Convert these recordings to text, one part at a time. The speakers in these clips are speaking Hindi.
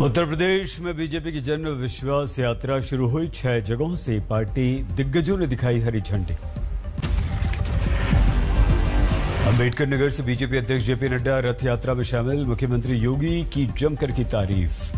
उत्तर प्रदेश में बीजेपी की जन विश्वास यात्रा शुरू हुई। 6 जगहों से पार्टी दिग्गजों ने दिखाई हरी झंडी। अंबेडकर नगर से बीजेपी अध्यक्ष जेपी नड्डा रथ यात्रा में शामिल। मुख्यमंत्री योगी की जमकर की तारीफ।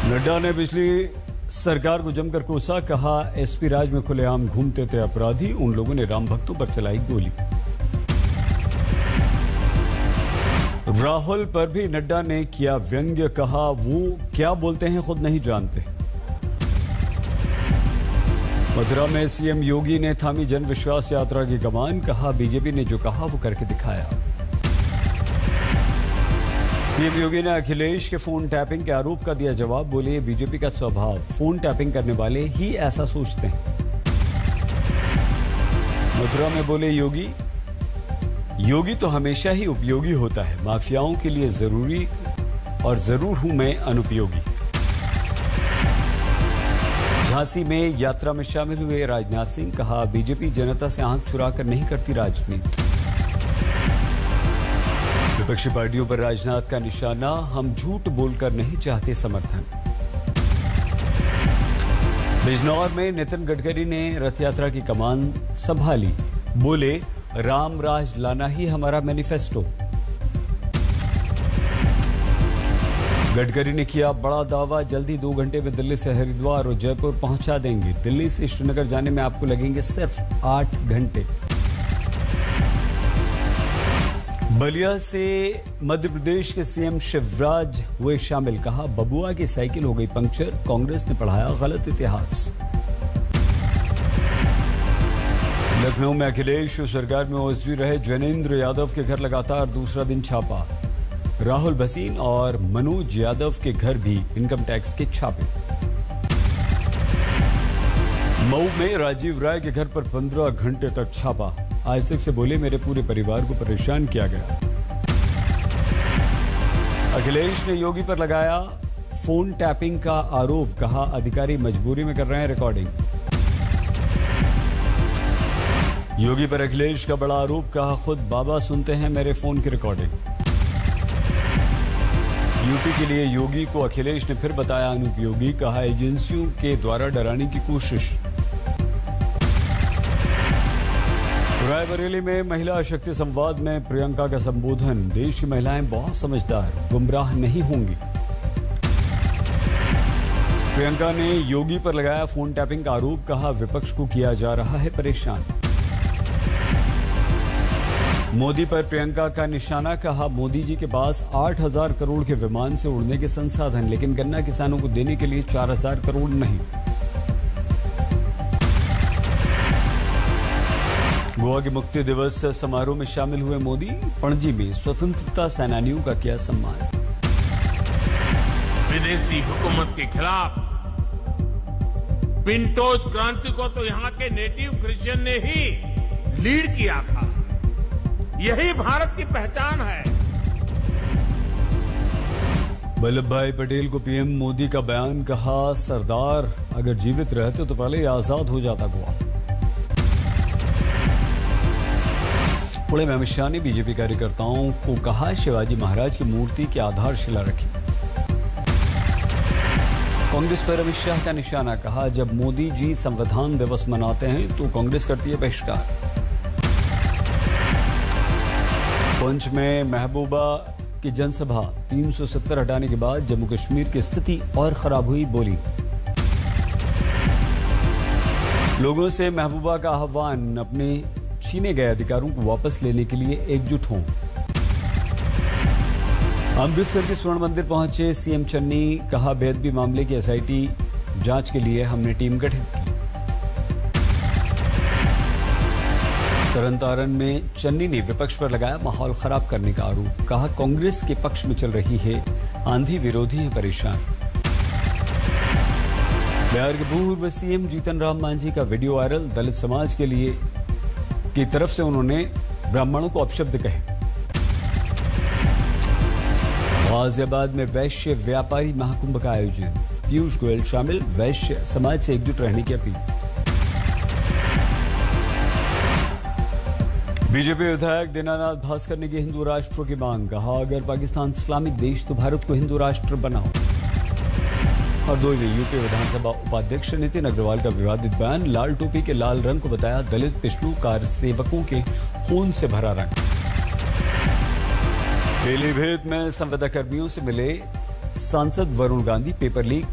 नड्डा ने पिछली सरकार को जमकर कोसा, कहा एसपी राज में खुलेआम घूमते थे अपराधी, उन लोगों ने राम भक्तों पर चलाई गोली। राहुल पर भी नड्डा ने किया व्यंग्य, कहा वो क्या बोलते हैं खुद नहीं जानते। मथुरा में सीएम योगी ने थामी जन विश्वास यात्रा की कमान, कहा बीजेपी ने जो कहा वो करके दिखाया। सीएम योगी ने अखिलेश के फोन टैपिंग के आरोप का दिया जवाब, बोले बीजेपी का स्वभाव, फोन टैपिंग करने वाले ही ऐसा सोचते हैं। मथुरा में बोले योगी तो हमेशा ही उपयोगी होता है, माफियाओं के लिए जरूरी और जरूर हूं मैं अनुपयोगी। झांसी में यात्रा में शामिल हुए राजनाथ सिंह, कहा बीजेपी जनता से आंख चुराकर नहीं करती राजनीति। विपक्षी पार्टियों पर राजनाथ का निशाना, हम झूठ बोलकर नहीं चाहते समर्थन। बिजनौर में नितिन गडकरी ने रथ यात्रा की कमान संभाली, बोले राम राज लाना ही हमारा मैनिफेस्टो। गडकरी ने किया बड़ा दावा, जल्दी 2 घंटे में दिल्ली से हरिद्वार और जयपुर पहुंचा देंगे। दिल्ली से श्रीनगर जाने में आपको लगेंगे सिर्फ 8 घंटे। बलिया से मध्य प्रदेश के सीएम शिवराज हुए शामिल, कहा बबुआ की साइकिल हो गई पंक्चर, कांग्रेस ने पढ़ाया गलत इतिहास। लखनऊ में अखिलेश सरकार में ओएसडी रहे ज्ञानेंद्र यादव के घर लगातार दूसरा दिन छापा। राहुल भसीन और मनोज यादव के घर भी इनकम टैक्स के छापे। मऊ में राजीव राय के घर पर 15 घंटे तक छापा। आज तक से बोले मेरे पूरे परिवार को परेशान किया गया। अखिलेश ने योगी पर लगाया फोन टैपिंग का आरोप, कहा अधिकारी मजबूरी में कर रहे हैं रिकॉर्डिंग। योगी पर अखिलेश का बड़ा आरोप, कहा खुद बाबा सुनते हैं मेरे फोन की रिकॉर्डिंग। यूपी के लिए योगी को अखिलेश ने फिर बताया अनुपयोगी, कहा एजेंसियों के द्वारा डराने की कोशिश। रायबरेली में महिला शक्ति संवाद में प्रियंका का संबोधन, देश की महिलाएं बहुत समझदार, गुमराह नहीं होंगी। प्रियंका ने योगी पर लगाया फोन टैपिंग का आरोप, कहा विपक्ष को किया जा रहा है परेशान। मोदी पर प्रियंका का निशाना, कहा मोदी जी के पास 8,000 करोड़ के विमान से उड़ने के संसाधन, लेकिन गन्ना किसानों को देने के लिए 4,000 करोड़ नहीं। गोवा के मुक्ति दिवस समारोह में शामिल हुए मोदी, पणजी में स्वतंत्रता सेनानियों का किया सम्मान। विदेशी हुकूमत के खिलाफ पिंटोज क्रांति को तो यहाँ के नेटिव क्रिश्चियन ने ही लीड किया था। यही भारत की पहचान है। वल्लभ भाई पटेल को पीएम मोदी का बयान, कहा सरदार अगर जीवित रहते तो पहले ही आजाद हो जाता गोवा। पुणे में अमित शाह ने बीजेपी कार्यकर्ताओं को कहा शिवाजी महाराज की मूर्ति की आधारशिला रखी। कांग्रेस पर अमित शाह का निशाना, कहा जब मोदी जी संविधान दिवस मनाते हैं तो कांग्रेस करती है बहिष्कार। पुंछ में महबूबा की जनसभा, 370 हटाने के बाद जम्मू कश्मीर की स्थिति और खराब हुई, बोली लोगों से महबूबा का आह्वान, अपने छीने गए अधिकारों को वापस लेने के लिए एकजुट हों। अमृतसर के स्वर्ण मंदिर पहुंचे सीएम चन्नी, कहा बेदबी मामले की एसआईटी जांच के लिए हमने टीम गठित की। तरनतारन में चन्नी ने विपक्ष पर लगाया माहौल खराब करने का आरोप, कहा कांग्रेस के पक्ष में चल रही है आंधी, विरोधी है परेशान। बिहार के पूर्व सीएम जीतन राम मांझी का वीडियो वायरल, दलित समाज के लिए की तरफ से उन्होंने ब्राह्मणों को अपशब्द कहे। गाजियाबाद में वैश्य व्यापारी महाकुंभ का आयोजन, पीयूष गोयल शामिल, वैश्य समाज से एकजुट रहने की अपील। बीजेपी विधायक दीनानाथ भास्कर ने की हिंदू राष्ट्र की मांग। कहा, अगर पाकिस्तान इस्लामिक देश तो भारत को हिंदू राष्ट्र बनाओ। हरदोई में यूपी विधानसभा उपाध्यक्ष नितिन अग्रवाल का विवादित बयान। लाल टोपी के लाल रंग को बताया दलित पिछड़ू कार सेवकों के खून से भरा रंग। पीलीभीत में संविदा कर्मियों से मिले सांसद वरुण गांधी। पेपर लीक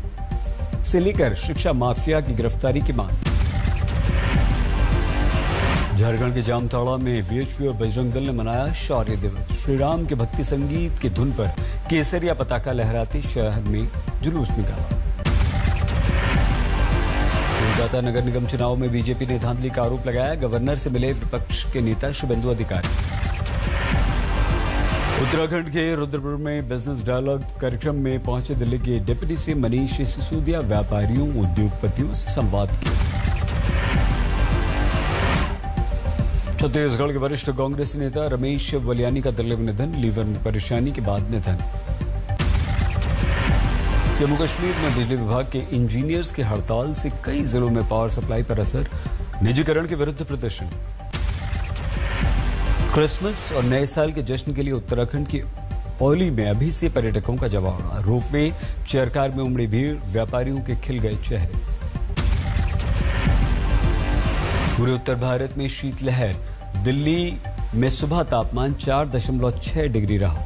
से लेकर शिक्षा माफिया की गिरफ्तारी की मांग। झारखंड के जामताड़ा में वीएचपी और बजरंग दल ने मनाया शौर्य दिवस। श्री राम के भक्ति संगीत की धुन पर केसरिया पताका लहराते शहर में जुलूस निकाला। कोलकाता नगर निगम चुनाव में बीजेपी ने धांधली का आरोप लगाया। गवर्नर से मिले विपक्ष के नेता शुभेंदु अधिकारी। उत्तराखंड के रुद्रपुर में बिजनेस डायलॉग कार्यक्रम में पहुंचे दिल्ली के डिप्टी सीएम मनीष सिसोदिया। व्यापारियों उद्योगपतियों से संवाद किया। छत्तीसगढ़ के वरिष्ठ कांग्रेसी नेता रमेश वलियानी का दिल्ली में निधन। लीवर में परेशानी के बाद निधन। जम्मू कश्मीर में बिजली विभाग के इंजीनियर्स की हड़ताल से कई जिलों में पावर सप्लाई पर असर। निजीकरण के विरुद्ध प्रदर्शन। क्रिसमस और नए साल के जश्न के लिए उत्तराखंड की औली में अभी से पर्यटकों का जमावड़ा। रोपवे चेयरकार में उमड़ी भीड़। व्यापारियों के खिल गए चेहरे। पूरे उत्तर भारत में शीतलहर। दिल्ली में सुबह तापमान 4.6 डिग्री रहा।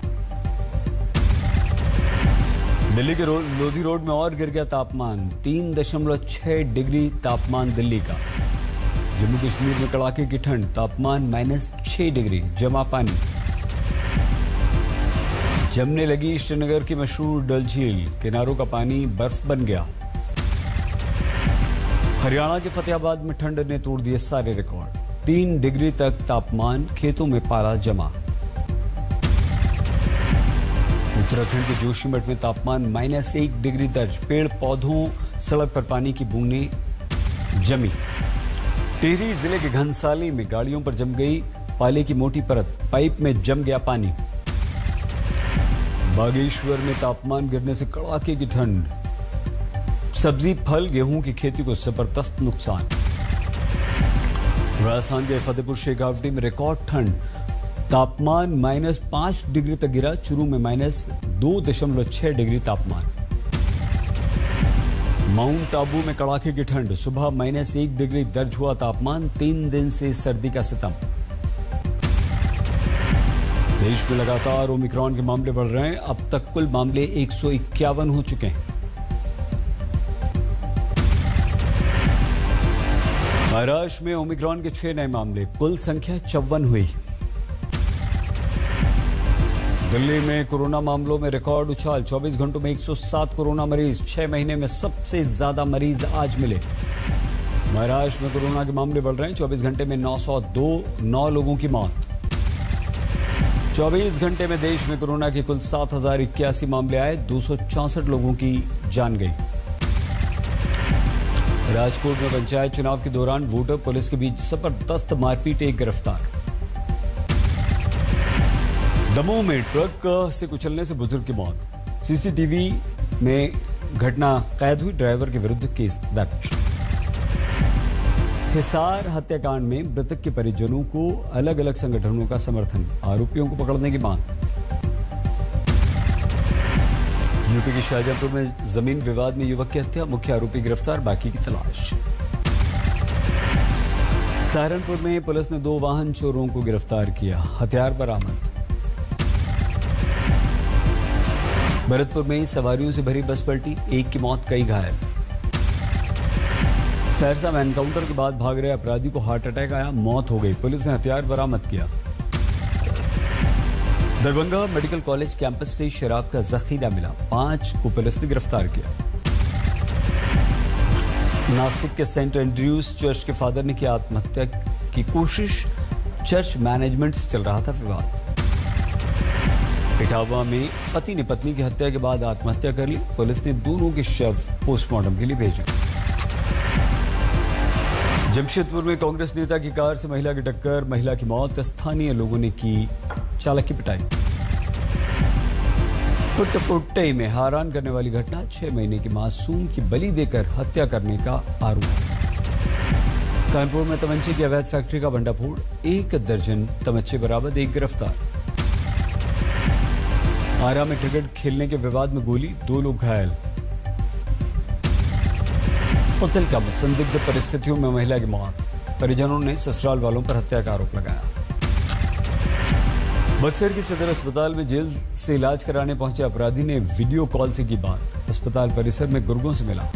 दिल्ली के लोधी रोड में और गिर गया तापमान। 3.6 डिग्री तापमान दिल्ली का। जम्मू कश्मीर में कड़ाके की ठंड। तापमान -6 डिग्री। जमा पानी। जमने लगी श्रीनगर की मशहूर डल झील। किनारों का पानी बर्फ बन गया। हरियाणा के फतेहाबाद में ठंड ने तोड़ दिए सारे रिकॉर्ड। 3 डिग्री तक तापमान। खेतों में पारा जमा। उत्तराखंड के जोशीमठ में तापमान -1 डिग्री दर्ज। पेड़ पौधों सड़क पर पानी की बूंदें जमी। टिहरी जिले के घनसाली में गाड़ियों पर जम गई पाले की मोटी परत। पाइप में जम गया पानी। बागेश्वर में तापमान गिरने से कड़ाके की ठंड। सब्जी फल गेहूं की खेती को जबरदस्त नुकसान। राजस्थान के फतेहपुर शेखावटी में रिकॉर्ड ठंड। तापमान -5 डिग्री तक गिरा। चूरू में -2.6 डिग्री तापमान। माउंट आबू में कड़ाके की ठंड। सुबह -1 डिग्री दर्ज हुआ तापमान। 3 दिन से सर्दी का सितम। देश में लगातार ओमिक्रॉन के मामले बढ़ रहे हैं। अब तक कुल मामले 151 हो चुके हैं। महाराष्ट्र में ओमिक्रॉन के 6 नए मामले। कुल संख्या 54 हुई। दिल्ली में कोरोना मामलों में रिकॉर्ड उछाल। 24 घंटों में 107 कोरोना मरीज। 6 महीने में सबसे ज्यादा मरीज आज मिले। महाराष्ट्र में कोरोना के मामले बढ़ रहे हैं। 24 घंटे में 9 लोगों की मौत। 24 घंटे में देश में कोरोना के कुल 7,081 मामले आए। 264 लोगों की जान गई। राजकोट में पंचायत चुनाव के दौरान वोटर पुलिस के बीच जबरदस्त मारपीट। एक गिरफ्तार। दमोह में ट्रक से कुचलने से बुजुर्ग की मौत। सीसीटीवी में घटना कैद हुई। ड्राइवर के विरुद्ध केस दर्ज। हिसार हत्याकांड में मृतक के परिजनों को अलग अलग संगठनों का समर्थन। आरोपियों को पकड़ने की मांग। यूपी के शाहजहांपुर में जमीन विवाद में युवक की हत्या। मुख्य आरोपी गिरफ्तार। बाकी की तलाश। सहारनपुर में पुलिस ने 2 वाहन चोरों को गिरफ्तार किया। हथियार बरामद। भरतपुर में सवारियों से भरी बस पलटी। 1 की मौत, कई घायल। सहरसा में एनकाउंटर के बाद भाग रहे अपराधी को हार्ट अटैक आया। मौत हो गई। पुलिस ने हथियार बरामद किया। दरभंगा मेडिकल कॉलेज कैंपस से शराब का जखीरा मिला। 5 को पुलिस ने गिरफ्तार किया। नासिक के सेंट एंड्रयूज चर्च के फादर ने किया आत्महत्या की कोशिश। चर्च मैनेजमेंट से चल रहा था विवाद। इटावा में पति ने पत्नी की हत्या के बाद आत्महत्या कर ली। पुलिस ने दोनों के शव पोस्टमार्टम के लिए भेजे। जमशेदपुर में कांग्रेस नेता की कार से महिला की टक्कर। महिला की मौत। स्थानीय लोगों ने की चालक की पिटाई। पुट्टपुट्टई में हैरान करने वाली घटना। 6 महीने की मासूम की बलि देकर हत्या करने का आरोप। कानपुर में तमंचे की अवैध फैक्ट्री का भंडाफोड़, 1 दर्जन तमंचे बरामद, 1 गिरफ्तार। आरा में क्रिकेट खेलने के विवाद में गोली, 2 लोग घायल। फजलका में संदिग्ध परिस्थितियों में महिला की मौत, परिजनों ने ससुराल वालों पर हत्या का आरोप लगाया। बक्सर के सदर अस्पताल में जेल से इलाज कराने पहुंचे अपराधी ने वीडियो कॉल से की बात, अस्पताल परिसर में गुर्गों से मिला।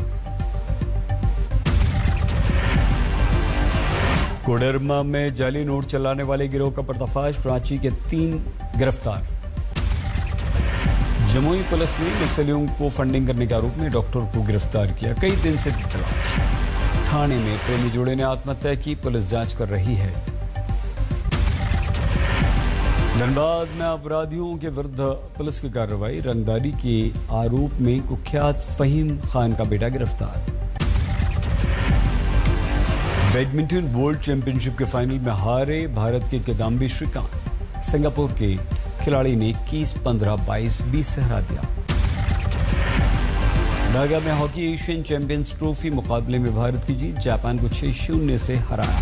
कोडरमा में जाली नोट चलाने वाले गिरोह का पर्दाफाश, रांची के 3 गिरफ्तार। जमुई पुलिस ने नक्सलियों को फंडिंग करने के आरोप में डॉक्टर को गिरफ्तार किया, कई दिन से तलाश। थाने में प्रेमी जोड़े ने आत्महत्या की, पुलिस जांच कर रही है। धनबाद में अपराधियों के विरुद्ध पुलिस की कार्रवाई, रंगदारी के आरोप में कुख्यात फहीम खान का बेटा गिरफ्तार। बैडमिंटन वर्ल्ड चैंपियनशिप के फाइनल में हारे भारत के किदाम्बी श्रीकांत, सिंगापुर के खिलाड़ी ने 21-15, 22-20 से हरा दिया। ढाका में हॉकी एशियन चैंपियंस ट्रॉफी मुकाबले में भारत की जीत, जापान को 6-0 से हराया।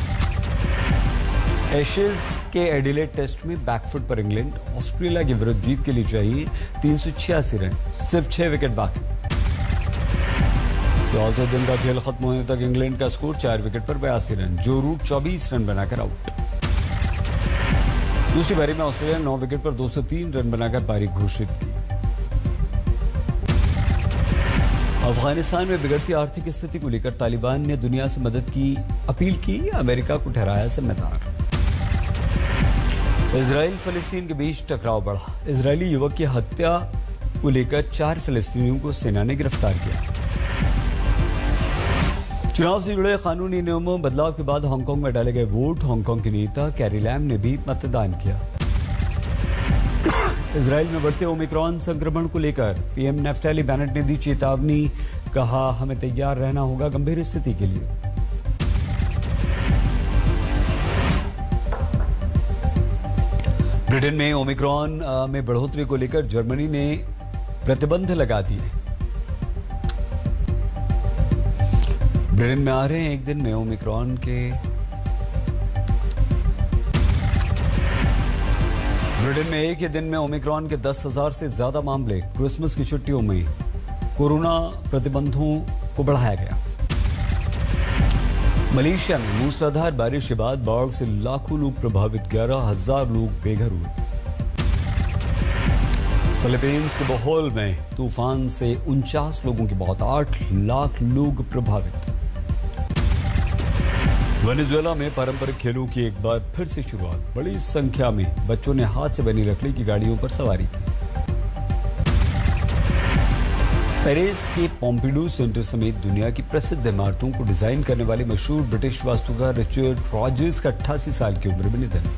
एशेज के एडिलेड टेस्ट में बैकफुट पर इंग्लैंड, ऑस्ट्रेलिया के विरुद्ध जीत के लिए चाहिए 386 रन, सिर्फ 6 विकेट बाकी। चौथे दिन का खेल खत्म होने तक इंग्लैंड का स्कोर 4 विकेट पर 82 रन, जो रूट 24 रन बनाकर आउट। दूसरी पारी में ऑस्ट्रेलिया 9 विकेट पर 203 रन बनाकर पारी घोषित की। अफगानिस्तान में बिगड़ती आर्थिक स्थिति को लेकर तालिबान ने दुनिया से मदद की अपील की, अमेरिका को ठहराया जिम्मेदार। इजराइल फलस्तीन के बीच टकराव बढ़ा, इजरायली युवक की हत्या को लेकर 4 फलस्तीनियों को सेना ने गिरफ्तार किया। चुनाव से जुड़े कानूनी नियमों में बदलाव के बाद हांगकांग में डाले गए वोट, हांगकांग के नेता कैरी लैम ने भी मतदान किया। इजराइल में बढ़ते ओमिक्रॉन संक्रमण को लेकर पीएम नेफ्ताली बेनेट ने दी चेतावनी, कहा हमें तैयार रहना होगा गंभीर स्थिति के लिए। ब्रिटेन में ओमिक्रॉन में बढ़ोतरी को लेकर जर्मनी ने प्रतिबंध लगा दिए। ब्रिटेन में आ रहे हैं एक दिन में ओमिक्रॉन के ब्रिटेन में एक ही दिन में ओमिक्रॉन के 10,000 से ज्यादा मामले, क्रिसमस की छुट्टियों में कोरोना प्रतिबंधों को बढ़ाया गया। मलेशिया में मूसलाधार बारिश के बाद बाढ़ से लाखों लोग प्रभावित, 11,000 लोग बेघर हुए। फिलीपींस के बोहोल में तूफान से 49 लोगों की मौत, 8 लाख लोग प्रभावित। वेनेजुएला में पारंपरिक खेलों की एक बार फिर से शुरुआत, बड़ी संख्या में बच्चों ने हाथ से बनी लकड़ी की गाड़ियों पर सवारी की। पेरिस के पोम्पिडू सेंटर समेत दुनिया की प्रसिद्ध इमारतों को डिजाइन करने वाले मशहूर ब्रिटिश वास्तुकार रिचर्ड रॉजर्स का 88 साल की उम्र में निधन।